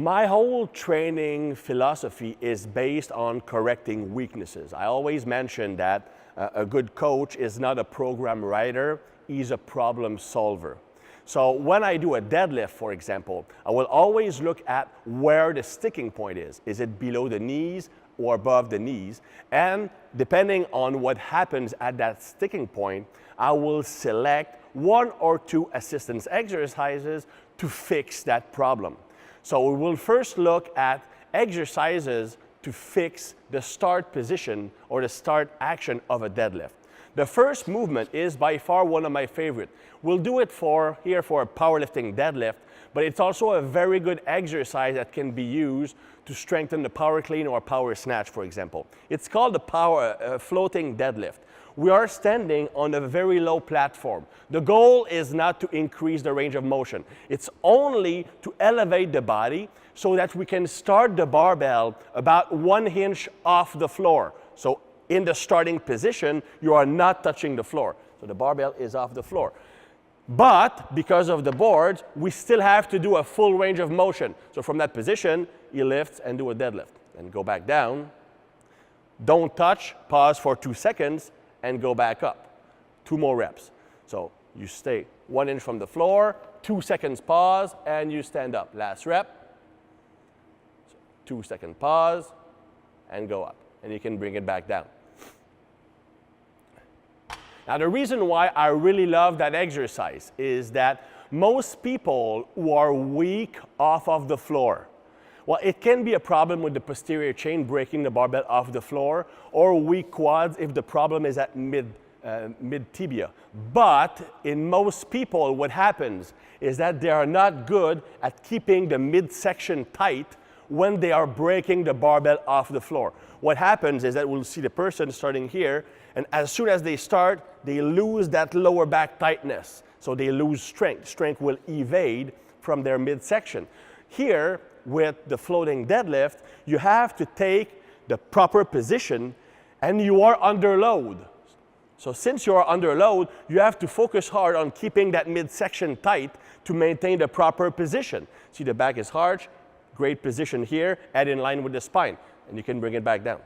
My whole training philosophy is based on correcting weaknesses. I always mention that a good coach is not a program writer, he's a problem solver. So when I do a deadlift, for example, I will always look at where the sticking point is. Is it below the knees or above the knees? And depending on what happens at that sticking point, I will select one or two assistance exercises to fix that problem. So we will first look at exercises to fix the start position or the start action of a deadlift. The first movement is by far one of my favorite. We'll do it here for a powerlifting deadlift, but it's also a very good exercise that can be used to strengthen the power clean or power snatch, for example. It's called the floating deadlift. We are standing on a very low platform. The goal is not to increase the range of motion. It's only to elevate the body so that we can start the barbell about 1 inch off the floor. So in the starting position, you are not touching the floor. So the barbell is off the floor. But because of the boards, we still have to do a full range of motion. So from that position, you lift and do a deadlift. And go back down. Don't touch, pause for 2 seconds, and go back up. 2 more reps. So you stay 1 inch from the floor, 2 seconds pause, and you stand up. Last rep. 2 second pause, and go up. And you can bring it back down. Now the reason why I really love that exercise is that most people who are weak off of the floor, well, it can be a problem with the posterior chain breaking the barbell off the floor, or weak quads if the problem is at mid-tibia. But in most people, what happens is that they are not good at keeping the midsection tight when they are breaking the barbell off the floor. What happens is that we'll see the person starting here, and as soon as they start, they lose that lower back tightness. So they lose strength. Strength will evade from their midsection. Here, with the floating deadlift, you have to take the proper position and you are under load. So since you are under load, you have to focus hard on keeping that midsection tight to maintain the proper position. See, the back is arched, great position here, and in line with the spine, and you can bring it back down.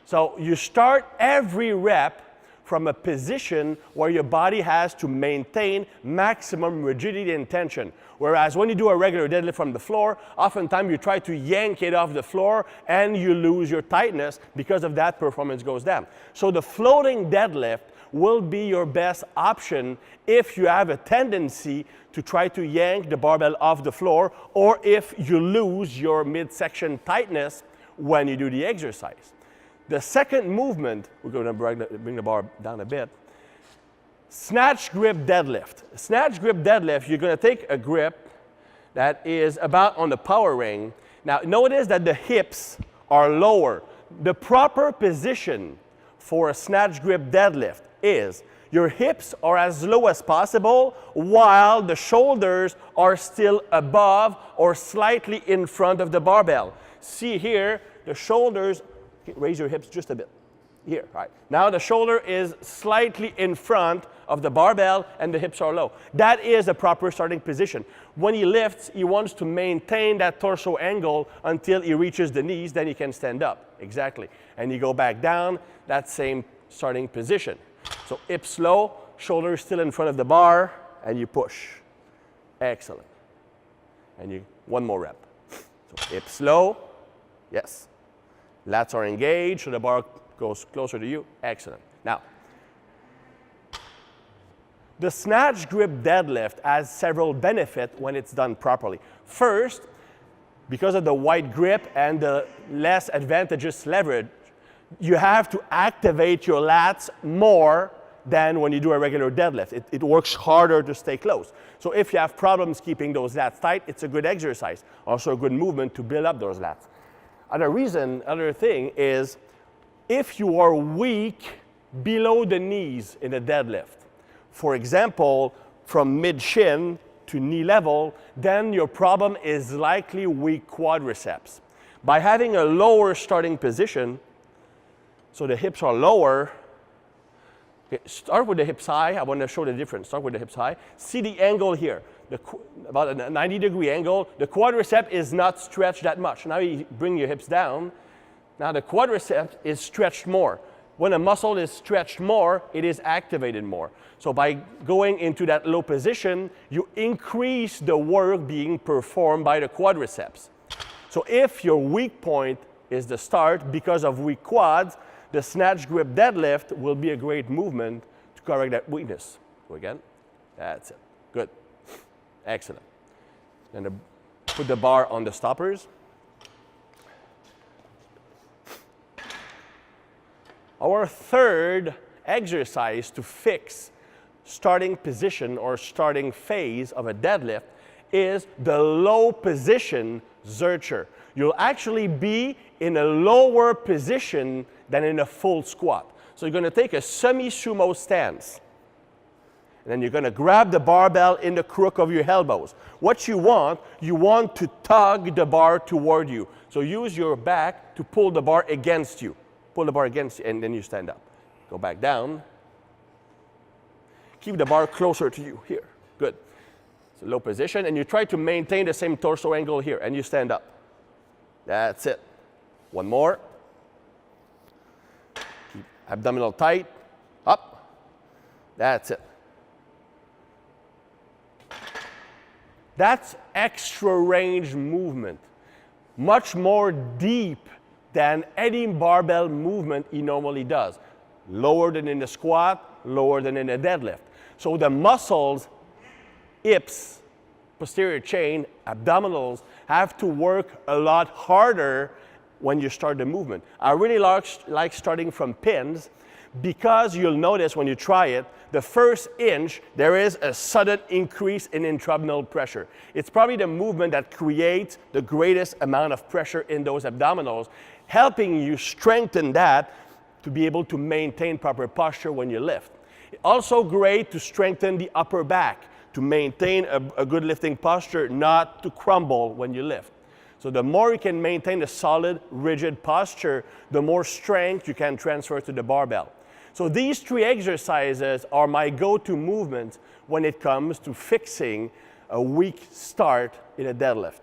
So you start every rep from a position where your body has to maintain maximum rigidity and tension. Whereas when you do a regular deadlift from the floor, oftentimes you try to yank it off the floor and you lose your tightness. Because of that, performance goes down. So the floating deadlift will be your best option if you have a tendency to try to yank the barbell off the floor, or if you lose your midsection tightness when you do the exercise. The second movement, we're going to bring the bar down a bit. Snatch grip deadlift. Snatch grip deadlift, you're going to take a grip that is about on the power ring. Now notice that the hips are lower. The proper position for a snatch grip deadlift is your hips are as low as possible while the shoulders are still above or slightly in front of the barbell. See here, the shoulders, raise your hips just a bit. Here, all right. Now the shoulder is slightly in front of the barbell and the hips are low. That is the proper starting position. When he lifts, he wants to maintain that torso angle until he reaches the knees, then he can stand up. Exactly. And you go back down, that same starting position. So hips low, shoulders still in front of the bar, and you push. Excellent. And one more rep. So hips low, yes. Lats are engaged, so the bar goes closer to you. Excellent. Now, the snatch grip deadlift has several benefits when it's done properly. First, because of the wide grip and the less advantageous leverage, you have to activate your lats more than when you do a regular deadlift. It works harder to stay close. So if you have problems keeping those lats tight, it's a good exercise. Also a good movement to build up those lats. Another thing is, if you are weak below the knees in a deadlift, for example, from mid-shin to knee level, then your problem is likely weak quadriceps. By having a lower starting position, so the hips are lower, okay, start with the hips high. I want to show the difference. Start with the hips high. See the angle here. about a 90-degree angle. The quadricep is not stretched that much. Now you bring your hips down. Now the quadricep is stretched more. When a muscle is stretched more, it is activated more. So by going into that low position, you increase the work being performed by the quadriceps. So if your weak point is the start because of weak quads, the snatch grip deadlift will be a great movement to correct that weakness. Go again. That's it. Good. Excellent. And put the bar on the stoppers. Our third exercise to fix starting position or starting phase of a deadlift is the low position zercher. You'll actually be in a lower position than in a full squat. So you're going to take a semi-sumo stance. And then you're going to grab the barbell in the crook of your elbows. What you want to tug the bar toward you. So use your back to pull the bar against you. Pull the bar against you, and then you stand up. Go back down. Keep the bar closer to you here. Good. It's a low position, and you try to maintain the same torso angle here, and you stand up. That's it. One more. Keep abdominal tight. Up. That's it. That's extra range movement. Much more deep than any barbell movement he normally does. Lower than in the squat, lower than in the deadlift. So the muscles, hips, posterior chain, abdominals, have to work a lot harder when you start the movement. I really like starting from pins because you'll notice when you try it, the first inch, there is a sudden increase in intra-abdominal pressure. It's probably the movement that creates the greatest amount of pressure in those abdominals, helping you strengthen that to be able to maintain proper posture when you lift. Also great to strengthen the upper back, to maintain a good lifting posture, not to crumble when you lift. So the more you can maintain a solid, rigid posture, the more strength you can transfer to the barbell. So these three exercises are my go-to movements when it comes to fixing a weak start in a deadlift.